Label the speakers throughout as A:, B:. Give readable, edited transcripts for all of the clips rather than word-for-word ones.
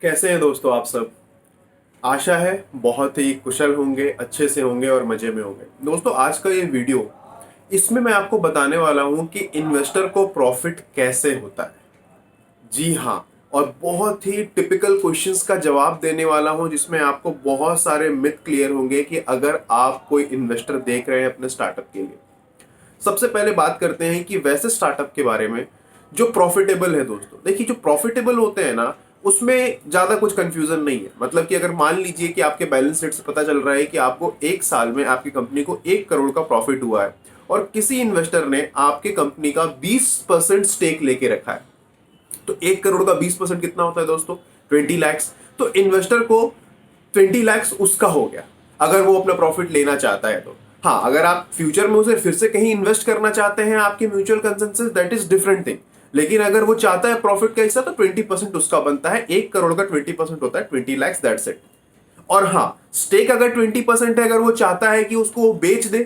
A: कैसे हैं दोस्तों आप सब। आशा है बहुत ही कुशल होंगे, अच्छे से होंगे और मजे में होंगे। दोस्तों आज का ये वीडियो, इसमें मैं आपको बताने वाला हूं कि इन्वेस्टर को प्रॉफिट कैसे होता है। जी हाँ, और बहुत ही टिपिकल क्वेश्चंस का जवाब देने वाला हूं जिसमें आपको बहुत सारे मिथ क्लियर होंगे कि अगर आप कोई इन्वेस्टर देख रहे हैं अपने स्टार्टअप के लिए। सबसे पहले बात करते हैं कि वैसे स्टार्टअप के बारे में जो प्रॉफिटेबल है। दोस्तों देखिए, जो प्रॉफिटेबल होते हैं ना, उसमें ज्यादा कुछ कंफ्यूजन नहीं है। मतलब कि अगर मान लीजिए कि आपके बैलेंस शीट से पता चल रहा है कि आपको एक साल में आपकी कंपनी को 1 करोड़ का प्रॉफिट हुआ है और किसी इन्वेस्टर ने आपके कंपनी का 20% स्टेक लेके रखा है, तो 1 करोड़ का 20% कितना होता है दोस्तों? 20 लाख। तो इन्वेस्टर को 20 लाख उसका हो गया अगर वो अपना प्रॉफिट लेना चाहता है तो। हाँ, अगर आप फ्यूचर में उसे फिर से कहीं इन्वेस्ट करना चाहते हैं आपके mutual consensus, that is different thing. लेकिन अगर वो चाहता है प्रॉफिट का हिस्सा, तो 20% उसका बनता है। 1 करोड़ का 20% होता है 20 लाख, दैट्स इट। और हाँ, स्टेक अगर 20% है, अगर वो चाहता है कि उसको वो बेच दे,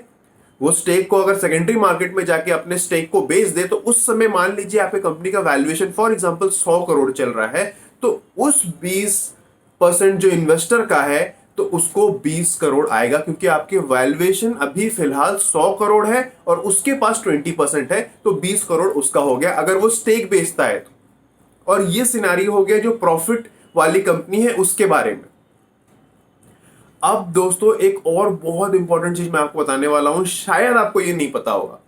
A: वो स्टेक को अगर सेकेंडरी मार्केट में जाके अपने स्टेक को बेच दे, तो उस समय मान लीजिए आपकी कंपनी का वैल्यूएशन फॉर एग्जांपल 100 करोड़ चल रहा है, तो उस 20% जो इन्वेस्टर का है तो उसको 20 करोड़ आएगा, क्योंकि आपके वैल्यूएशन अभी फिलहाल 100 करोड़ है और उसके पास 20% है, तो 20 करोड़ उसका हो गया अगर वो स्टेक बेचता है तो। और ये सिनारियो हो गया जो प्रॉफिट वाली कंपनी है उसके बारे में। अब दोस्तों एक और बहुत इंपॉर्टेंट चीज मैं आपको बताने वाला हूं, शायद आपको ये नहीं पता होगा,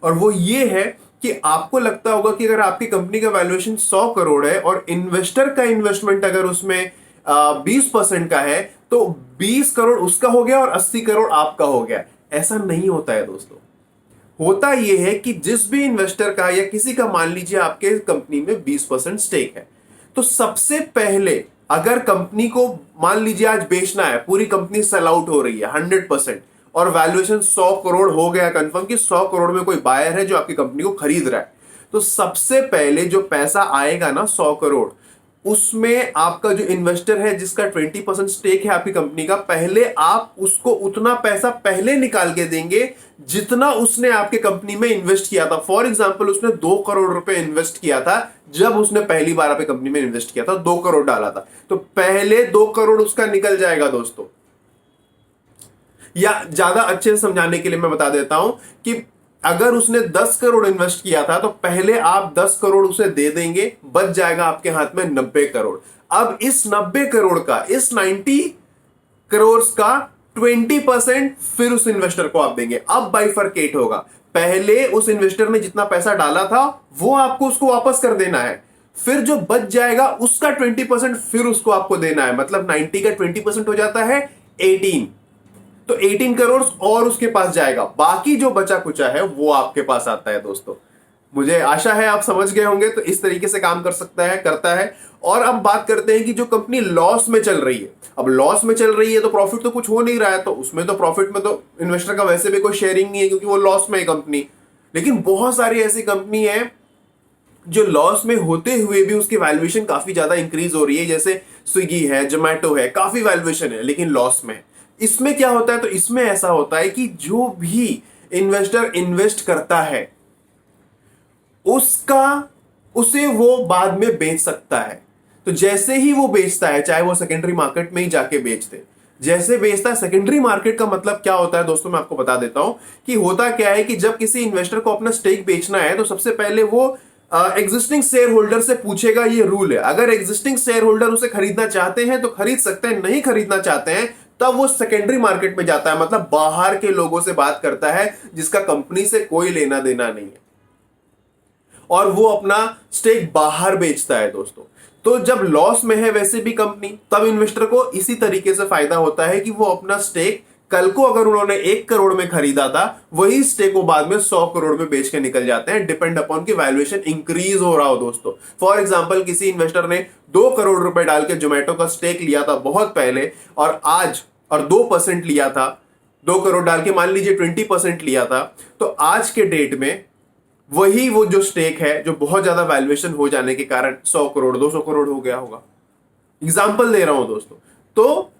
A: और वो ये है कि आपको लगता होगा कि अगर आपकी कंपनी का वैल्यूएशन 100 करोड़ है और इन्वेस्टर का इन्वेस्टमेंट अगर उसमें 20% का है, तो 20 करोड़ उसका हो गया और 80 करोड़ आपका हो गया। ऐसा नहीं होता है दोस्तों। होता यह है कि जिस भी इन्वेस्टर का या किसी का मान लीजिए आपके कंपनी में 20% स्टेक है, तो सबसे पहले अगर कंपनी को मान लीजिए आज बेचना है, पूरी कंपनी सेल आउट हो रही है 100%, और वैल्यूएशन 100 करोड़ हो गया कंफर्म कि 100 करोड़ में कोई बायर है जो आपकी कंपनी को खरीद रहा है, तो सबसे पहले जो पैसा आएगा ना 100 करोड़, उसमें आपका जो इन्वेस्टर है जिसका 20% स्टेक है आपकी कंपनी का, पहले आप उसको उतना पैसा पहले निकाल के देंगे जितना उसने आपके कंपनी में इन्वेस्ट किया था। फॉर एग्जांपल उसने 2 करोड़ रुपए इन्वेस्ट किया था, जब उसने पहली बार आपकी कंपनी में इन्वेस्ट किया था 2 करोड़ डाला था, तो पहले 2 करोड़ उसका निकल जाएगा दोस्तों। या ज्यादा अच्छे से समझाने के लिए मैं बता देता हूं कि अगर उसने 10 करोड़ इन्वेस्ट किया था, तो पहले आप 10 करोड़ उसे दे देंगे, बच जाएगा आपके हाथ में 90 करोड़। अब इस 90 करोड़ का, इस 90 करोड़ का 20% फिर उस इन्वेस्टर को आप देंगे। अब बाइफरकेट होगा, पहले उस इन्वेस्टर ने जितना पैसा डाला था वो आपको उसको वापस कर देना है, फिर जो बच जाएगा उसका 20% फिर उसको आपको देना है। मतलब 90 का 20% हो जाता है 18, तो 18 करोड़ और उसके पास जाएगा, बाकी जो बचा कुचा है वो आपके पास आता है दोस्तों। मुझे आशा है आप समझ गए होंगे। तो इस तरीके से काम कर सकता है, करता है। और अब बात करते हैं कि जो कंपनी लॉस में चल रही है, अब लॉस में चल रही है तो प्रॉफिट तो कुछ हो नहीं रहा है, तो उसमें तो प्रॉफिट में तो इन्वेस्टर का वैसे भी कोई शेयरिंग नहीं है क्योंकि वो लॉस में है कंपनी। लेकिन बहुत सारी ऐसी कंपनी है जो लॉस में होते हुए भी उसकी वैल्यूएशन काफी ज्यादा इंक्रीज हो रही है, जैसे स्विगी है, जोमैटो है, काफी वैल्यूएशन है लेकिन लॉस में है। इसमें क्या होता है? तो इसमें ऐसा होता है कि जो भी इन्वेस्टर इन्वेस्ट करता है उसे वो बाद में बेच सकता है। तो जैसे ही वो बेचता है, चाहे वो सेकेंडरी मार्केट में ही जाके बेच दे, जैसे बेचता है, सेकेंडरी मार्केट का मतलब क्या होता है दोस्तों, मैं आपको बता देता हूं कि होता क्या है कि जब किसी इन्वेस्टर को अपना स्टेक बेचना है तो सबसे पहले वो एग्जिस्टिंग शेयर होल्डर से पूछेगा। ये रूल है, अगर एग्जिस्टिंग शेयर होल्डर उसे खरीदना चाहते हैं तो खरीद सकते हैं, नहीं खरीदना चाहते हैं तब वो सेकेंडरी मार्केट में जाता है, मतलब बाहर के लोगों से बात करता है जिसका कंपनी से कोई लेना देना नहीं है, और वो अपना स्टेक बाहर बेचता है दोस्तों। तो जब लॉस में है वैसे भी कंपनी, तब इन्वेस्टर को इसी तरीके से फायदा होता है कि वो अपना स्टेक कल को अगर उन्होंने 1 करोड़ में खरीदा था, वही स्टेक को बाद में 100 करोड़ में बेच के निकल जाते हैं, डिपेंड अपॉन की वैल्यूएशन इंक्रीज हो रहा हो दोस्तों। फॉर एग्जांपल किसी इन्वेस्टर ने 2 करोड़ रुपए डाल के जोमैटो का स्टेक लिया था बहुत पहले, और आज 2% लिया था, 2 करोड़ डाल के मान लीजिए 20% लिया था, तो आज के डेट में वही वो जो स्टेक है, जो बहुत ज्यादा वैल्यूएशन हो जाने के कारण 100 करोड़ 200 करोड़ हो गया होगा। एग्जाम्पल दे रहा हूं दोस्तों। तो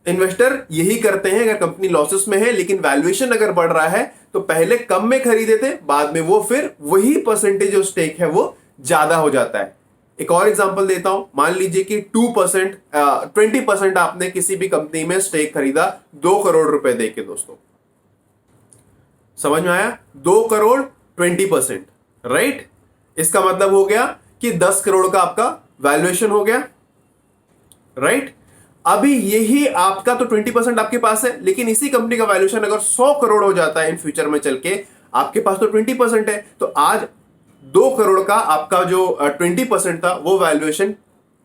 A: इन्वेस्टर यही करते हैं, अगर कंपनी लॉसेस में है लेकिन वैल्यूएशन अगर बढ़ रहा है तो पहले कम में खरीदे थे, बाद में वो फिर वही परसेंटेज जो स्टेक है वो ज्यादा हो जाता है। एक और एग्जांपल देता हूं, मान लीजिए कि 2% 20% आपने किसी भी कंपनी में स्टेक खरीदा 2 करोड़ रुपए देके। दोस्तों समझ में आया? 2 करोड़ 20%, राइट? इसका मतलब हो गया कि 10 करोड़ का आपका वैल्यूएशन हो गया, राइट? अभी यही आपका तो 20% आपके पास है, लेकिन इसी कंपनी का वैल्यूएशन अगर 100 करोड़ हो जाता है इन फ्यूचर में चल के, आपके पास तो 20% है, तो आज 2 करोड़ का आपका जो 20% था वो वैल्यूएशन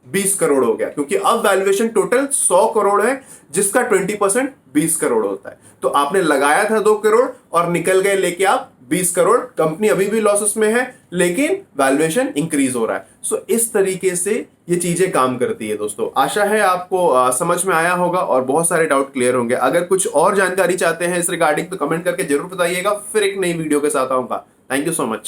A: 20 करोड़ हो गया, क्योंकि अब वैल्यूएशन टोटल 100 करोड़ है, जिसका 20% 20 करोड़ होता है। तो आपने लगाया था 2 करोड़ और निकल गए लेके आप 20 करोड़। कंपनी अभी भी लॉसेस में है, लेकिन वैल्यूएशन इंक्रीज हो रहा है। सो इस तरीके से ये चीजें काम करती है। दोस्तों आशा है आपको समझ में आया होगा और बहुत सारे डाउट क्लियर होंगे। अगर कुछ और जानकारी चाहते हैं इस रिगार्डिंग तो कमेंट करके जरूर बताइएगा। फिर एक नई वीडियो के साथ आऊंगा। Thank you so much.